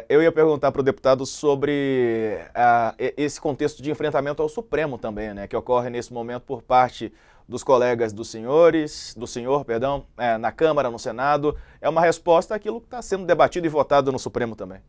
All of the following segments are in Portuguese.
Eu ia perguntar para o deputado sobre esse contexto de enfrentamento ao Supremo também, né, que ocorre nesse momento por parte dos colegas dos senhores, do senhor, perdão, na Câmara, no Senado. É uma resposta àquilo que está sendo debatido e votado no Supremo também.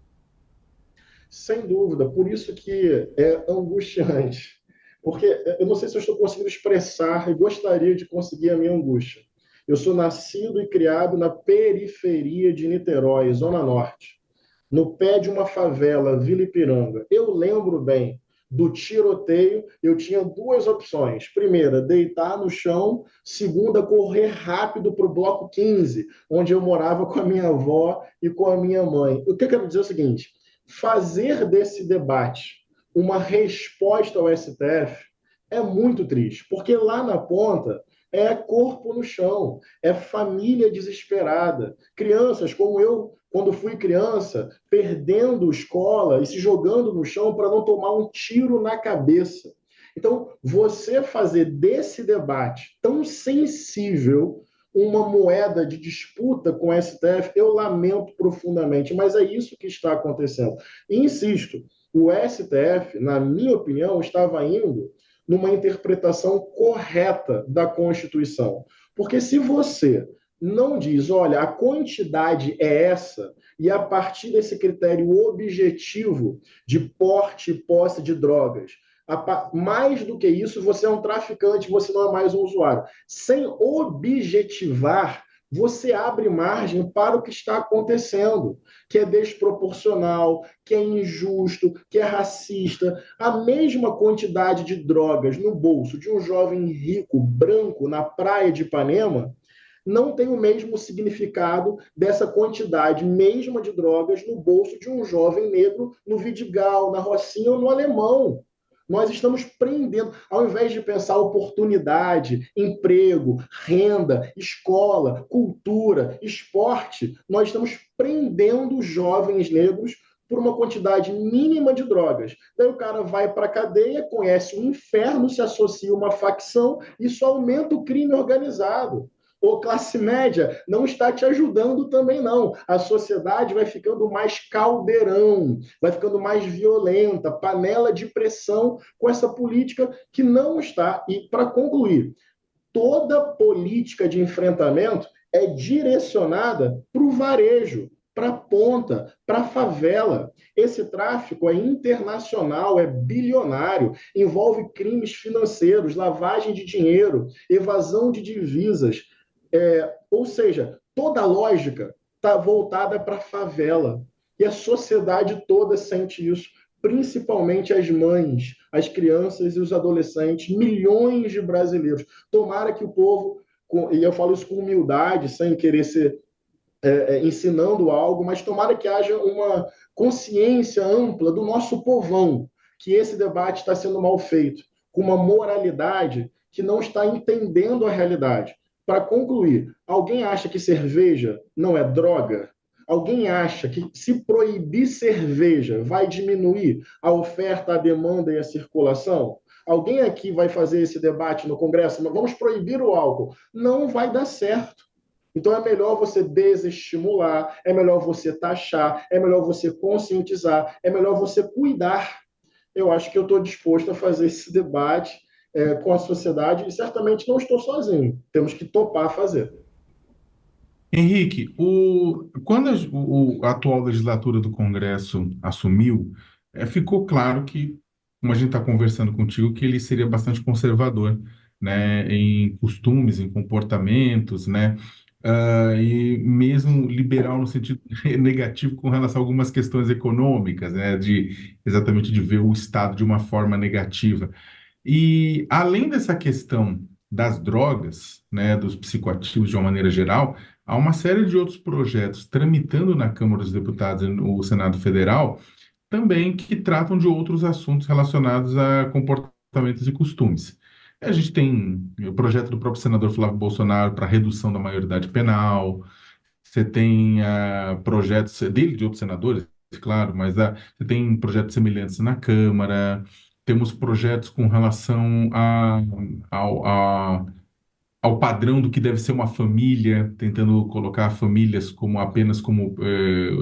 Sem dúvida, por isso que é angustiante. Porque eu não sei se eu estou conseguindo expressar e gostaria de conseguir a minha angústia. Eu sou nascido e criado na periferia de Niterói, Zona Norte, no pé de uma favela, Vila Ipiranga. Eu lembro bem do tiroteio, eu tinha duas opções. Primeira, deitar no chão. Segunda, correr rápido para o bloco 15, onde eu morava com a minha avó e com a minha mãe. O que eu quero dizer é o seguinte: fazer desse debate uma resposta ao STF é muito triste, porque lá na ponta é corpo no chão, é família desesperada, crianças como eu, quando fui criança, perdendo escola e se jogando no chão para não tomar um tiro na cabeça. Então, você fazer desse debate tão sensível uma moeda de disputa com o STF, eu lamento profundamente, mas é isso que está acontecendo. E insisto, o STF, na minha opinião, estava indo numa interpretação correta da Constituição. Porque se você não diz, olha, a quantidade é essa, e a partir desse critério objetivo de porte e posse de drogas, mais do que isso, você é um traficante, você não é mais um usuário. Sem objetivar, você abre margem para o que está acontecendo, que é desproporcional, que é injusto, que é racista. A mesma quantidade de drogas no bolso de um jovem rico, branco, na praia de Ipanema, não tem o mesmo significado dessa quantidade mesma de drogas no bolso de um jovem negro no Vidigal, na Rocinha ou no Alemão. Nós estamos prendendo, ao invés de pensar oportunidade, emprego, renda, escola, cultura, esporte, nós estamos prendendo jovens negros por uma quantidade mínima de drogas. Daí o cara vai para a cadeia, conhece o inferno, se associa a uma facção, isso aumenta o crime organizado. Ou classe média não está te ajudando também, não. A sociedade vai ficando mais caldeirão, vai ficando mais violenta, panela de pressão com essa política que não está. E, para concluir, toda política de enfrentamento é direcionada para o varejo, para a ponta, para a favela. Esse tráfico é internacional, é bilionário, envolve crimes financeiros, lavagem de dinheiro, evasão de divisas. Ou seja, toda a lógica está voltada para a favela. E a sociedade toda sente isso, principalmente as mães, as crianças e os adolescentes, milhões de brasileiros. Tomara que o povo, e eu falo isso com humildade, sem querer ser ensinando algo, mas tomara que haja uma consciência ampla do nosso povão, que esse debate está sendo mal feito, com uma moralidade que não está entendendo a realidade. Para concluir, alguém acha que cerveja não é droga? Alguém acha que se proibir cerveja vai diminuir a oferta, a demanda e a circulação? Alguém aqui vai fazer esse debate no Congresso, mas vamos proibir o álcool? Não vai dar certo. Então é melhor você desestimular, é melhor você taxar, é melhor você conscientizar, é melhor você cuidar. Eu acho que eu estou disposto a fazer esse debate com a sociedade e certamente não estou sozinho. Temos que topar fazer. Henrique, quando a atual legislatura do Congresso assumiu, ficou claro que, como a gente está conversando contigo, que ele seria bastante conservador, né, em costumes, em comportamentos, né, e mesmo liberal no sentido negativo com relação a algumas questões econômicas, né, de exatamente de ver o Estado de uma forma negativa. E além dessa questão das drogas, né, dos psicoativos de uma maneira geral, há uma série de outros projetos tramitando na Câmara dos Deputados e no Senado Federal também que tratam de outros assuntos relacionados a comportamentos e costumes. A gente tem o projeto do próprio senador Flávio Bolsonaro para redução da maioridade penal, você tem projetos dele, de outros senadores, claro, mas você tem projetos semelhantes na Câmara, temos projetos com relação ao padrão do que deve ser uma família, tentando colocar famílias como apenas como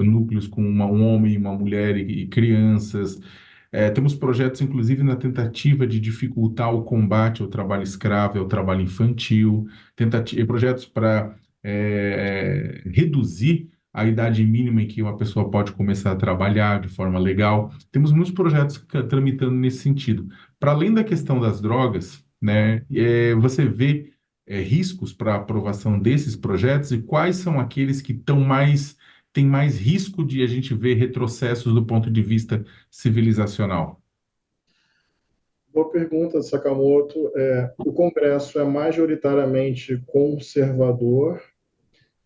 núcleos com um homem, uma mulher e crianças. Temos projetos, inclusive, na tentativa de dificultar o combate ao trabalho escravo e ao trabalho infantil, projetos para reduzir a idade mínima em que uma pessoa pode começar a trabalhar de forma legal. Temos muitos projetos tramitando nesse sentido. Para além da questão das drogas, né, você vê riscos para a aprovação desses projetos e quais são aqueles que têm mais risco de a gente ver retrocessos do ponto de vista civilizacional? Boa pergunta, Sakamoto. O Congresso é majoritariamente conservador,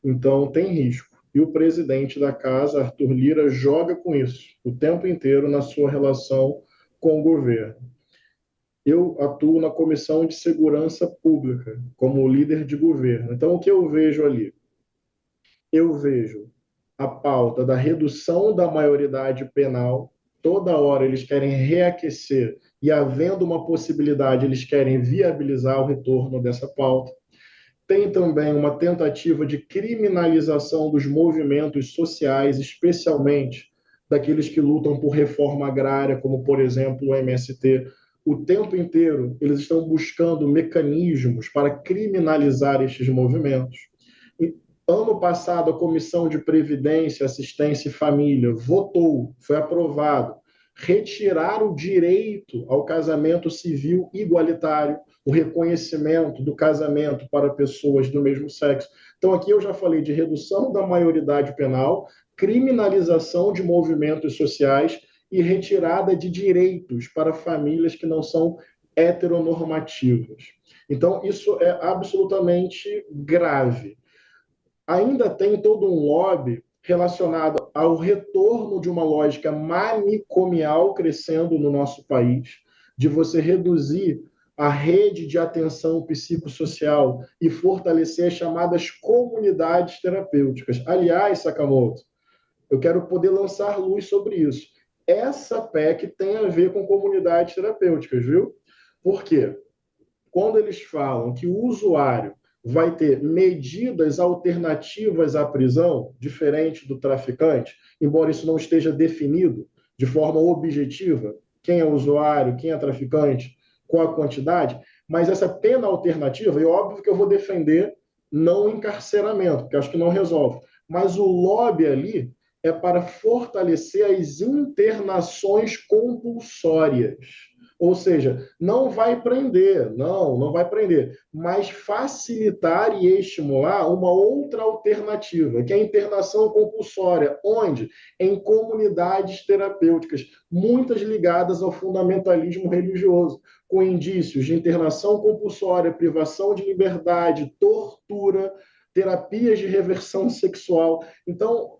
então tem risco. E o presidente da casa, Arthur Lira, joga com isso o tempo inteiro na sua relação com o governo. Eu atuo na Comissão de Segurança Pública, como líder de governo. Então, o que eu vejo ali? Eu vejo a pauta da redução da maioridade penal. Toda hora eles querem reaquecer e, havendo uma possibilidade, eles querem viabilizar o retorno dessa pauta. Tem também uma tentativa de criminalização dos movimentos sociais, especialmente daqueles que lutam por reforma agrária, como, por exemplo, o MST. O tempo inteiro eles estão buscando mecanismos para criminalizar estes movimentos. E, ano passado, a Comissão de Previdência, Assistência e Família votou, foi aprovado, retirar o direito ao casamento civil igualitário, o reconhecimento do casamento para pessoas do mesmo sexo. Então, aqui eu já falei de redução da maioridade penal, criminalização de movimentos sociais e retirada de direitos para famílias que não são heteronormativas. Então, isso é absolutamente grave. Ainda tem todo um lobby relacionado ao retorno de uma lógica manicomial crescendo no nosso país, de você reduzir a rede de atenção psicossocial e fortalecer as chamadas comunidades terapêuticas. Aliás, Sakamoto, eu quero poder lançar luz sobre isso. Essa PEC tem a ver com comunidades terapêuticas, viu? Por quê? Quando eles falam que o usuário vai ter medidas alternativas à prisão, diferente do traficante, embora isso não esteja definido de forma objetiva, quem é usuário, quem é traficante, qual a quantidade, mas essa pena alternativa, e óbvio que eu vou defender não encarceramento, porque acho que não resolve, mas o lobby ali é para fortalecer as internações compulsórias. Ou seja, não vai prender, não vai prender, mas facilitar e estimular uma outra alternativa, que é a internação compulsória, onde? Em comunidades terapêuticas, muitas ligadas ao fundamentalismo religioso, com indícios de internação compulsória, privação de liberdade, tortura, terapias de reversão sexual. Então,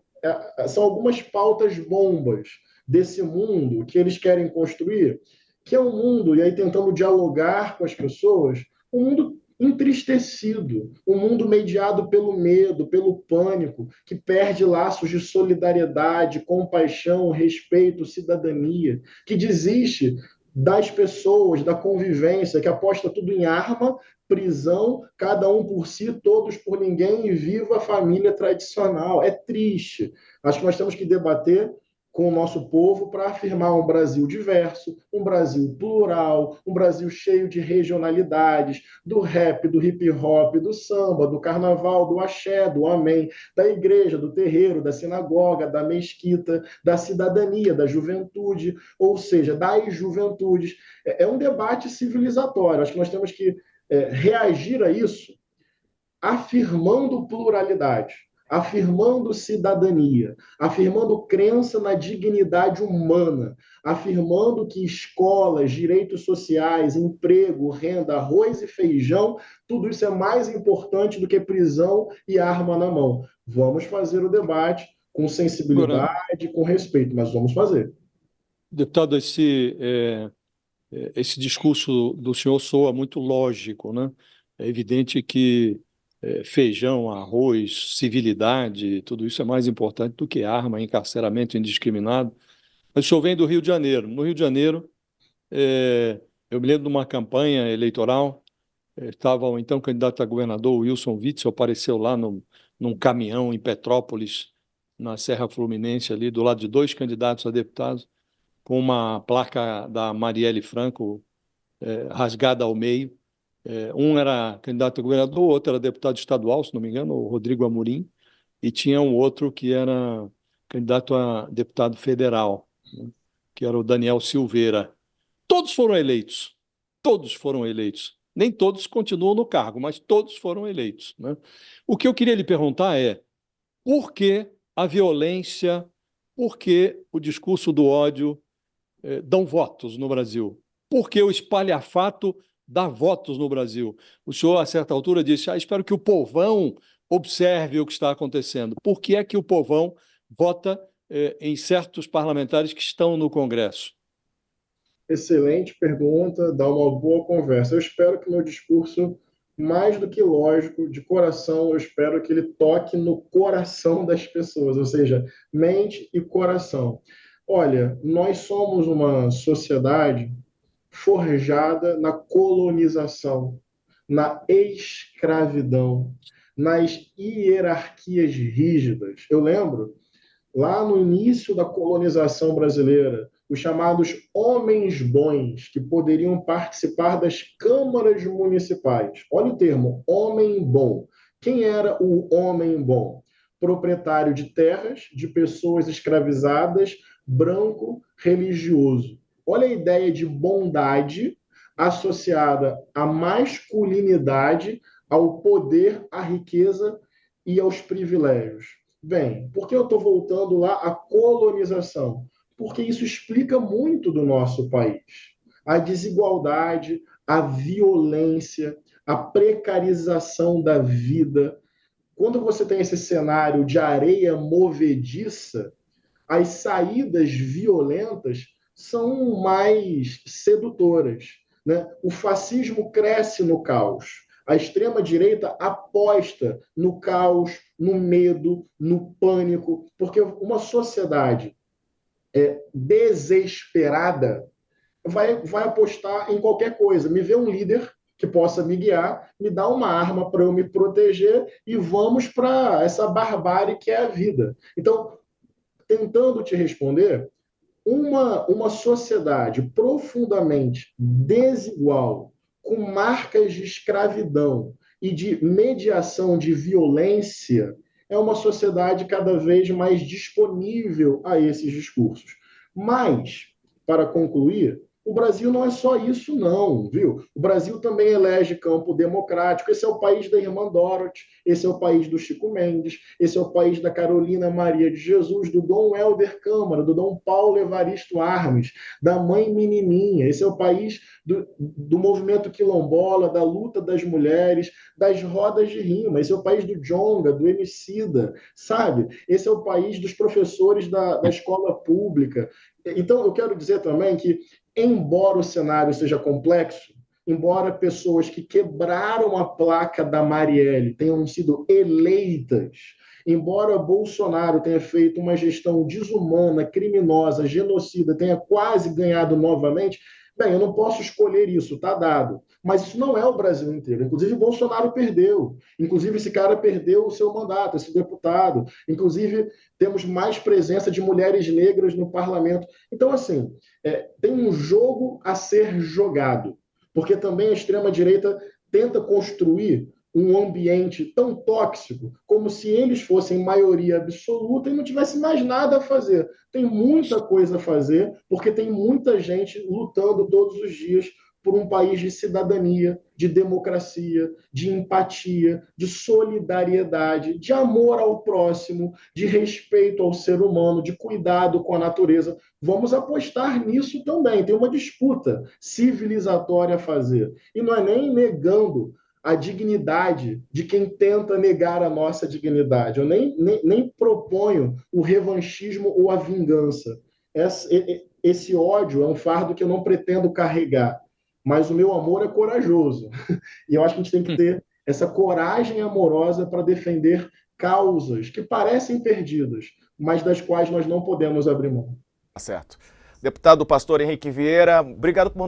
são algumas pautas bombas desse mundo que eles querem construir, que é um mundo, e aí tentando dialogar com as pessoas, um mundo entristecido, um mundo mediado pelo medo, pelo pânico, que perde laços de solidariedade, compaixão, respeito, cidadania, que desiste das pessoas, da convivência, que aposta tudo em arma, prisão, cada um por si, todos por ninguém, e viva a família tradicional. É triste. Acho que nós temos que debater com o nosso povo para afirmar um Brasil diverso, um Brasil plural, um Brasil cheio de regionalidades, do rap, do hip hop, do samba, do carnaval, do axé, do amém, da igreja, do terreiro, da sinagoga, da mesquita, da cidadania, da juventude, ou seja, das juventudes. É um debate civilizatório. Acho que nós temos que reagir a isso afirmando pluralidade, afirmando cidadania, afirmando crença na dignidade humana, afirmando que escolas, direitos sociais, emprego, renda, arroz e feijão, tudo isso é mais importante do que prisão e arma na mão. Vamos fazer o debate com Agora, sensibilidade, com respeito, mas vamos fazer. deputado, esse discurso do senhor soa muito lógico, né? É evidente que feijão, arroz, civilidade, tudo isso é mais importante do que arma, encarceramento indiscriminado. Mas o senhor vem do Rio de Janeiro. No Rio de Janeiro, eu me lembro de uma campanha eleitoral Estava o então candidato a governador, Wilson Witzel, apareceu lá num caminhão em Petrópolis, na Serra Fluminense, ali, do lado de 2 candidatos a deputados, com uma placa da Marielle Franco rasgada ao meio. Um era candidato a governador, o outro era deputado estadual, se não me engano, o Rodrigo Amorim, e tinha um outro que era candidato a deputado federal, né, que era o Daniel Silveira. Todos foram eleitos. Todos foram eleitos. Nem todos continuam no cargo, mas todos foram eleitos, né? O que eu queria lhe perguntar é por que a violência, por que o discurso do ódio dão votos no Brasil? Por que o espalhafato dá votos no Brasil? O senhor, a certa altura, disse: espero que o povão observe o que está acontecendo. Por que é que o povão vota em certos parlamentares que estão no Congresso? Excelente pergunta, dá uma boa conversa. Eu espero que meu discurso, mais do que lógico, de coração, eu espero que ele toque no coração das pessoas, ou seja, mente e coração. Olha, nós somos uma sociedade forjada na colonização, na escravidão, nas hierarquias rígidas. Eu lembro lá no início da colonização brasileira, os chamados homens bons, que poderiam participar das câmaras municipais. Olha o termo, homem bom. Quem era o homem bom? Proprietário de terras, de pessoas escravizadas, branco, religioso. Olha a ideia de bondade associada à masculinidade, ao poder, à riqueza e aos privilégios. Bem, por que eu estou voltando lá à colonização? Porque isso explica muito do nosso país. A desigualdade, a violência, a precarização da vida. Quando você tem esse cenário de areia movediça, as saídas violentas são mais sedutoras, né? O fascismo cresce no caos. A extrema-direita aposta no caos, no medo, no pânico, porque uma sociedade desesperada vai apostar em qualquer coisa. Me vê um líder que possa me guiar, me dá uma arma para eu me proteger e vamos para essa barbárie que é a vida. Então, tentando te responder, uma sociedade profundamente desigual, com marcas de escravidão e de mediação de violência, é uma sociedade cada vez mais disponível a esses discursos. Mas, para concluir, o Brasil não é só isso, não, viu? O Brasil também elege campo democrático. Esse é o país da irmã Dorothy, esse é o país do Chico Mendes, esse é o país da Carolina Maria de Jesus, do Dom Helder Câmara, do Dom Paulo Evaristo Armes, da mãe Menininha. Esse é o país do movimento quilombola, da luta das mulheres, das rodas de rima. Esse é o país do Djonga, do Emicida, sabe? Esse é o país dos professores da escola pública. Então, eu quero dizer também que, embora o cenário seja complexo, embora pessoas que quebraram a placa da Marielle tenham sido eleitas, embora Bolsonaro tenha feito uma gestão desumana, criminosa, genocida, tenha quase ganhado novamente, bem, eu não posso escolher isso, está dado. Mas isso não é o Brasil inteiro. Inclusive, Bolsonaro perdeu. Inclusive, esse cara perdeu o seu mandato, esse deputado. Inclusive, temos mais presença de mulheres negras no parlamento. Então, assim, tem um jogo a ser jogado. Porque também a extrema-direita tenta construir um ambiente tão tóxico como se eles fossem maioria absoluta e não tivesse mais nada a fazer. Tem muita coisa a fazer, porque tem muita gente lutando todos os dias por um país de cidadania, de democracia, de empatia, de solidariedade, de amor ao próximo, de respeito ao ser humano, de cuidado com a natureza. Vamos apostar nisso também. Tem uma disputa civilizatória a fazer. E não é nem negando a dignidade de quem tenta negar a nossa dignidade. Eu nem proponho o revanchismo ou a vingança. Esse ódio é um fardo que eu não pretendo carregar, mas o meu amor é corajoso. E eu acho que a gente tem que ter essa coragem amorosa para defender causas que parecem perdidas, mas das quais nós não podemos abrir mão. Tá certo. Deputado Pastor Henrique Vieira, obrigado por